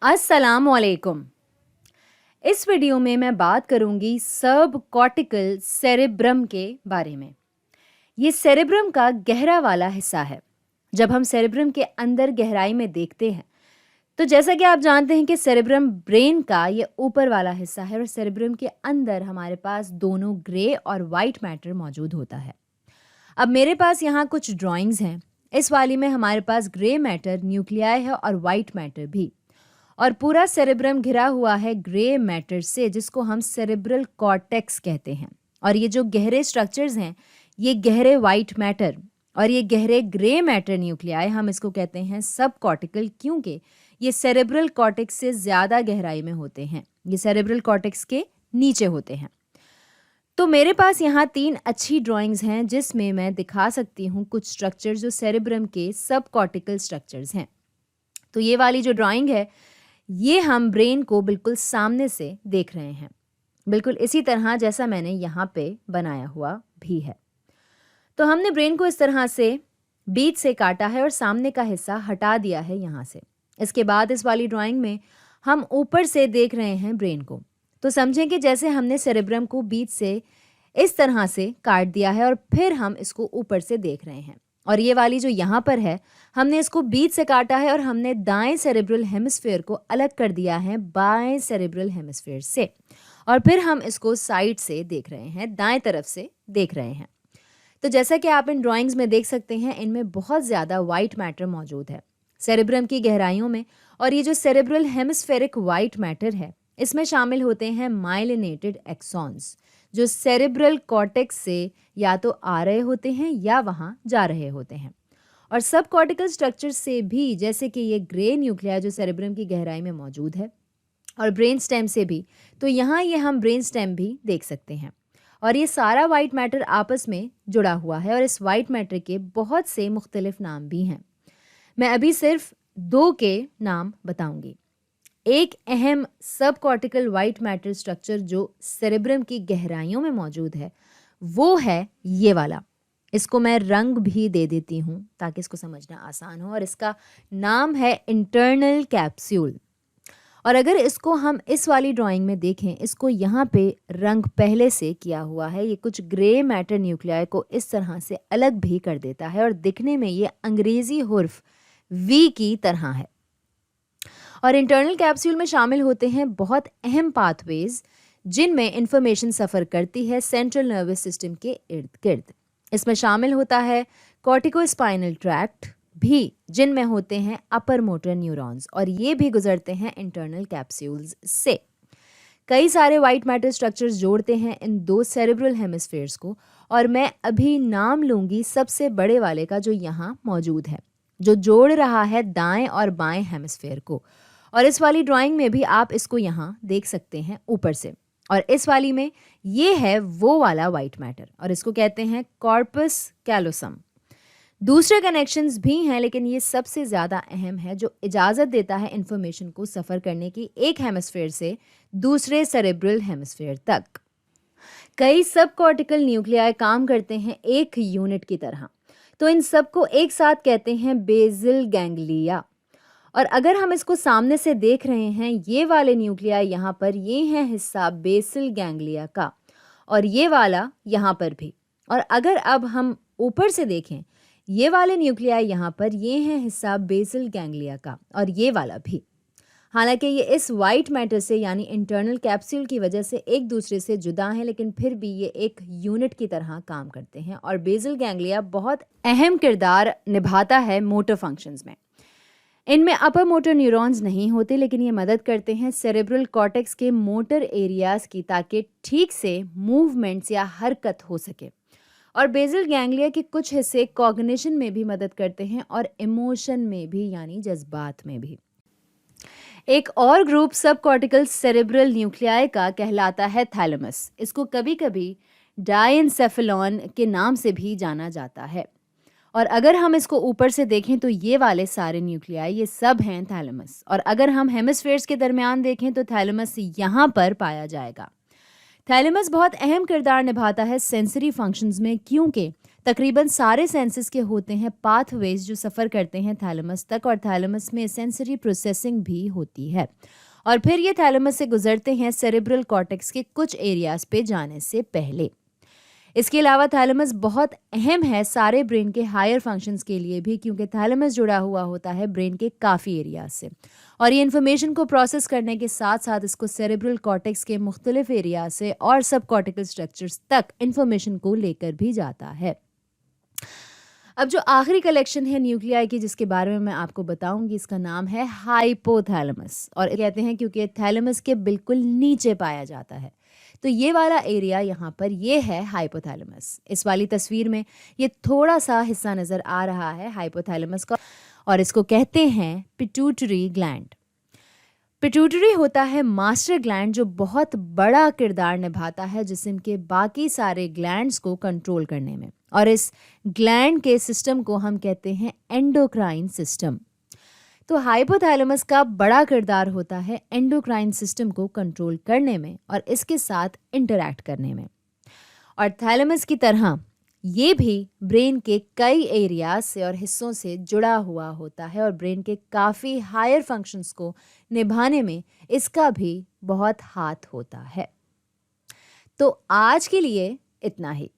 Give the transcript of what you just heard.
अस्सलामुअलैकुम। इस वीडियो में मैं बात करूंगी सब कॉर्टिकल सेरेब्रम के बारे में। ये सेरेब्रम का गहरा वाला हिस्सा है। जब हम सेरेब्रम के अंदर गहराई में देखते हैं तो जैसा कि आप जानते हैं कि सेरेब्रम ब्रेन का ये ऊपर वाला हिस्सा है और सेरेब्रम के अंदर हमारे पास दोनों ग्रे और वाइट मैटर मौजूद होता है। अब मेरे पास यहाँ कुछ ड्राइंग्स हैं। इस वाली में हमारे पास ग्रे मैटर न्यूक्लियाई है और वाइट मैटर भी, और पूरा सेरेब्रम घिरा हुआ है ग्रे मैटर से, जिसको हम सेरेब्रल कॉर्टेक्स कहते हैं। और ये जो गहरे स्ट्रक्चर्स हैं, ये गहरे वाइट मैटर और ये गहरे ग्रे मैटर न्यूक्लियाई, हम इसको कहते हैं सब कॉर्टिकल, क्योंकि ये सेरेब्रल कॉर्टेक्स से ज़्यादा गहराई में होते हैं। ये सेरेब्रल कॉर्टेक्स के नीचे होते हैं। तो मेरे पास यहाँ 3 अच्छी ड्राइंग्स हैं जिसमें मैं दिखा सकती हूँ कुछ स्ट्रक्चर्स जो सेरेब्रम के सब कॉर्टिकल स्ट्रक्चर्स हैं। तो ये वाली जो ड्राइंग है, ये हम ब्रेन को बिल्कुल सामने से देख रहे हैं, बिल्कुल इसी तरह जैसा मैंने यहाँ पे बनाया हुआ भी है। तो हमने ब्रेन को इस तरह से बीच से काटा है और सामने का हिस्सा हटा दिया है यहाँ से। इसके बाद इस वाली ड्राइंग में हम ऊपर से देख रहे हैं ब्रेन को। तो समझें कि जैसे हमने सेरेब्रम को बीच से इस तरह से काट दिया है और फिर हम इसको ऊपर से देख रहे हैं। और ये वाली जो यहाँ पर है, हमने इसको बीच से काटा है और हमने दाएं सेरेब्रल हेमिस्फीयर को अलग कर दिया है बाएं सेरेब्रल हेमिस्फीयर से, और फिर हम इसको साइड से देख रहे हैं, दाएं तरफ से देख रहे हैं। तो जैसा कि आप इन ड्राइंग्स में देख सकते हैं, इनमें बहुत ज़्यादा वाइट मैटर मौजूद है सेरेब्रम की गहराइयों में। और ये जो सेरेब्रल हेमिस्फेरिक वाइट मैटर है, इसमें शामिल होते हैं माइलिनेटेड एक्सॉन्स, जो सेरेब्रल कॉर्टेक्स से या तो आ रहे होते हैं या वहाँ जा रहे होते हैं। और सब कॉर्टिकल स्ट्रक्चर से भी, जैसे कि ये ग्रे न्यूक्लिया जो सेरेब्रम की गहराई में मौजूद है, और ब्रेन स्टेम से भी, तो यहाँ ये हम ब्रेन स्टेम भी देख सकते हैं। और ये सारा वाइट मैटर आपस में जुड़ा हुआ है और इस वाइट मैटर के बहुत से मुख्तलिफ नाम भी हैं। मैं अभी सिर्फ 2 के नाम बताऊंगी। एक अहम सब कॉर्टिकल वाइट मैटर स्ट्रक्चर जो सेरेब्रम की गहराइयों में मौजूद है, वो है ये वाला। इसको मैं रंग भी दे देती हूँ ताकि इसको समझना आसान हो, और इसका नाम है इंटरनल कैप्सूल। और अगर इसको हम इस वाली ड्राइंग में देखें, इसको यहाँ पे रंग पहले से किया हुआ है। ये कुछ ग्रे मैटर न्यूक्लियाई को इस तरह से अलग भी कर देता है और दिखने में ये अंग्रेजी हुर्फ वी की तरह है। और इंटरनल कैप्सूल में शामिल होते हैं बहुत अहम पाथवेज, जिनमें इंफॉर्मेशन सफ़र करती है सेंट्रल नर्वस सिस्टम के इर्द गिर्द। इसमें शामिल होता है कॉर्टिकोस्पाइनल ट्रैक्ट भी, जिनमें होते हैं अपर मोटर न्यूरॉन्स, और ये भी गुजरते हैं इंटरनल कैप्सूल्स से। कई सारे वाइट मैटर स्ट्रक्चर्स जोड़ते हैं इन 2 सेरेब्रल हेमिस्फीयर्स को, और मैं अभी नाम लूँगी सबसे बड़े वाले का जो यहाँ मौजूद है, जो जोड़ रहा है दाएं और बाएं हेमिस्फीयर को। और इस वाली ड्राइंग में भी आप इसको यहाँ देख सकते हैं ऊपर से। और इस वाली में ये है वो वाला वाइट मैटर, और इसको कहते हैं कॉर्पस कैलोसम। दूसरे कनेक्शंस भी हैं, लेकिन ये सबसे ज़्यादा अहम है, जो इजाज़त देता है इंफॉर्मेशन को सफ़र करने की एक हेमिस्फीयर से दूसरे सेरेब्रल हेमिस्फीयर तक। कई सब कॉर्टिकल न्यूक्लियाई काम करते हैं एक यूनिट की तरह, तो इन सबको एक साथ कहते हैं बेसल गैंग्लिया। और अगर हम इसको सामने से देख रहे हैं, ये वाले न्यूक्लियाई यहाँ पर, ये हैं हिस्सा बेसल गैंग्लिया का, और ये वाला यहाँ पर भी। और अगर अब हम ऊपर से देखें, ये वाले न्यूक्लियाई यहाँ पर, ये हैं हिस्सा बेसल गैंग्लिया का, और ये वाला भी। हालांकि ये इस वाइट मैटर से यानी इंटरनल कैप्सूल की वजह से एक दूसरे से जुदा हैं, लेकिन फिर भी ये एक यूनिट की तरह काम करते हैं। और बेसल गैंग्लिया बहुत अहम किरदार निभाता है मोटर फंक्शंस में। इनमें अपर मोटर न्यूरॉन्स नहीं होते, लेकिन ये मदद करते हैं सेरेब्रल कॉर्टेक्स के मोटर एरियाज़ की, ताकि ठीक से मूवमेंट्स या हरकत हो सके। और बेसल गैंग्लिया के कुछ हिस्से कॉग्निशन में भी मदद करते हैं और इमोशन में भी, यानी जज्बात में भी। एक और ग्रुप सब कॉर्टिकल सेरेब्रल न्यूक्लियाई का कहलाता है थैलेमस। इसको कभी कभी डायनसेफेलॉन के नाम से भी जाना जाता है। और अगर हम इसको ऊपर से देखें तो ये वाले सारे न्यूक्लियाई, ये सब हैं थैलेमस। और अगर हम हेमिस्फीयर्स के दरमियान देखें तो थैलेमस यहाँ पर पाया जाएगा। थैलेमस बहुत अहम किरदार निभाता है सेंसरी फंक्शंस में, क्योंकि तकरीबन सारे सेंसेस के होते हैं पाथवेज जो सफ़र करते हैं थैलेमस तक, और थैलेमस में सेंसरी प्रोसेसिंग भी होती है और फिर ये थैलेमस से गुजरते हैं सेरेब्रल कॉर्टेक्स के कुछ एरियाज पे जाने से पहले। इसके अलावा थैलेमस बहुत अहम है सारे ब्रेन के हायर फंक्शंस के लिए भी, क्योंकि थैलेमस जुड़ा हुआ होता है ब्रेन के काफ़ी एरियाज से और ये इन्फॉर्मेशन को प्रोसेस करने के साथ साथ इसको सेरेब्रल कॉर्टेक्स के मुख्तलिफ एरियाज से और सब कॉर्टिकल स्ट्रक्चर्स तक इन्फॉर्मेशन को लेकर भी जाता है। अब जो आखिरी कलेक्शन है न्यूक्लियाई की जिसके बारे में मैं आपको बताऊंगी, इसका नाम है हाइपोथैलेमस और कहते हैं क्योंकि थैलेमस के बिल्कुल नीचे पाया जाता है। तो ये वाला एरिया यहाँ पर ये है हाइपोथैलेमस। इस वाली तस्वीर में ये थोड़ा सा हिस्सा नज़र आ रहा है हाइपोथैलेमस का और इसको कहते हैं पिट्यूटरी ग्लैंड। पिट्यूटरी होता है मास्टर ग्लैंड जो बहुत बड़ा किरदार निभाता है जिस्म के बाकी सारे ग्लैंड्स को कंट्रोल करने में, और इस ग्लैंड के सिस्टम को हम कहते हैं एंडोक्राइन सिस्टम। तो हाइपोथैलेमस का बड़ा किरदार होता है एंडोक्राइन सिस्टम को कंट्रोल करने में और इसके साथ इंटरैक्ट करने में। और थैलेमस की तरह ये भी ब्रेन के कई एरियाज से और हिस्सों से जुड़ा हुआ होता है और ब्रेन के काफ़ी हायर फंक्शंस को निभाने में इसका भी बहुत हाथ होता है। तो आज के लिए इतना ही।